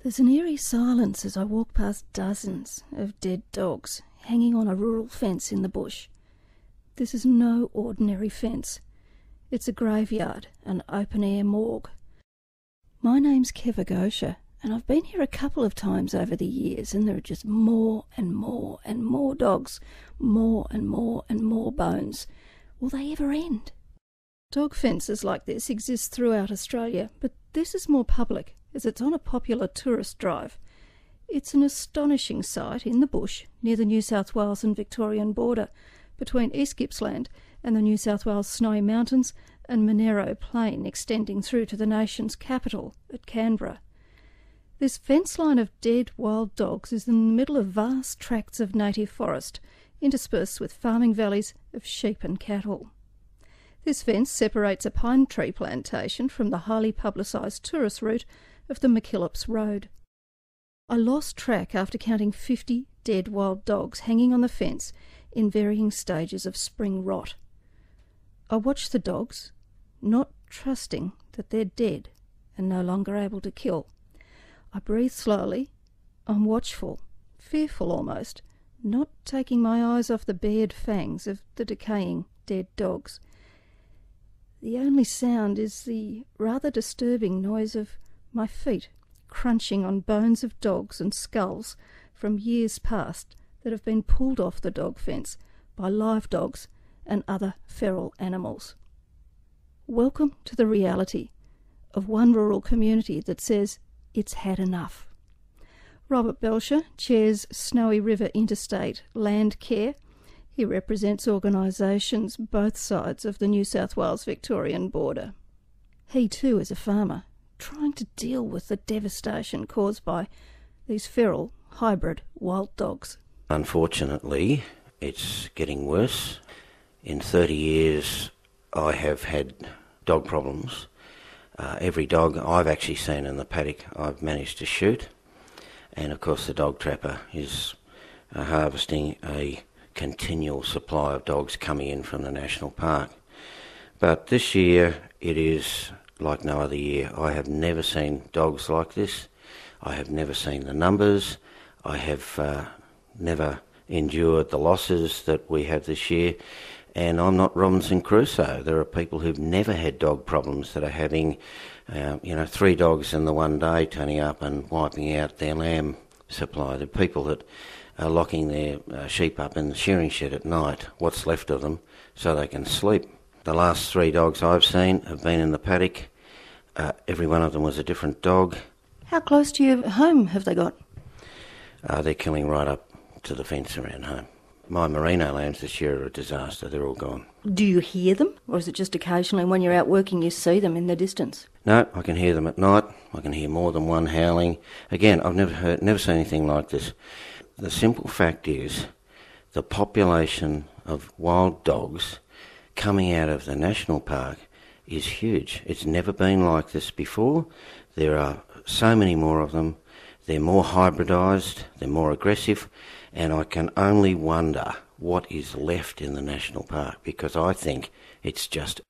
There's an eerie silence as I walk past dozens of dead dogs hanging on a rural fence in the bush. This is no ordinary fence. It's a graveyard, an open-air morgue. My name's Kevagosha, and I've been here a couple of times over the years, and there are just more and more and more dogs, more and more and more bones. Will they ever end? Dog fences like this exist throughout Australia, but this is more public, as it's on a popular tourist drive. It's an astonishing sight in the bush near the New South Wales and Victorian border, between East Gippsland and the New South Wales Snowy Mountains and Monero Plain extending through to the nation's capital at Canberra. This fence line of dead wild dogs is in the middle of vast tracts of native forest, interspersed with farming valleys of sheep and cattle. This fence separates a pine tree plantation from the highly publicised tourist route of the McKillops Road. I lost track after counting 50 dead wild dogs hanging on the fence in varying stages of spring rot. I watch the dogs, not trusting that they're dead and no longer able to kill. I breathe slowly. I'm watchful, fearful almost, not taking my eyes off the bared fangs of the decaying dead dogs. The only sound is the rather disturbing noise of my feet crunching on bones of dogs and skulls from years past that have been pulled off the dog fence by live dogs and other feral animals. Welcome to the reality of one rural community that says it's had enough. Robert Belcher chairs Snowy River Interstate Land Care. He represents organisations both sides of the New South Wales-Victorian border. He too is a farmer, trying to deal with the devastation caused by these feral, hybrid wild dogs. Unfortunately, it's getting worse. In 30 years, I have had dog problems. Every dog I've actually seen in the paddock, I've managed to shoot. And of course, the dog trapper is harvesting a continual supply of dogs coming in from the national park. But this year, it is like no other year. I have never seen dogs like this. I have never seen the numbers. I have never endured the losses that we have this year. And I'm not Robinson Crusoe. There are people who've never had dog problems that are having, 3 dogs in the one day turning up and wiping out their lamb supply. The people that are locking their sheep up in the shearing shed at night, what's left of them, so they can sleep. The last 3 dogs I've seen have been in the paddock. Every one of them was a different dog. How close to your home have they got? They're killing right up to the fence around home. My merino lambs this year are a disaster. They're all gone. Do you hear them, or is it just occasionally when you're out working you see them in the distance? No, I can hear them at night. I can hear more than one howling. Again, I've never seen anything like this. The simple fact is the population of wild dogs coming out of the national park is huge. It's never been like this before. There are so many more of them. They're more hybridised, they're more aggressive, and I can only wonder what is left in the national park, because I think it's just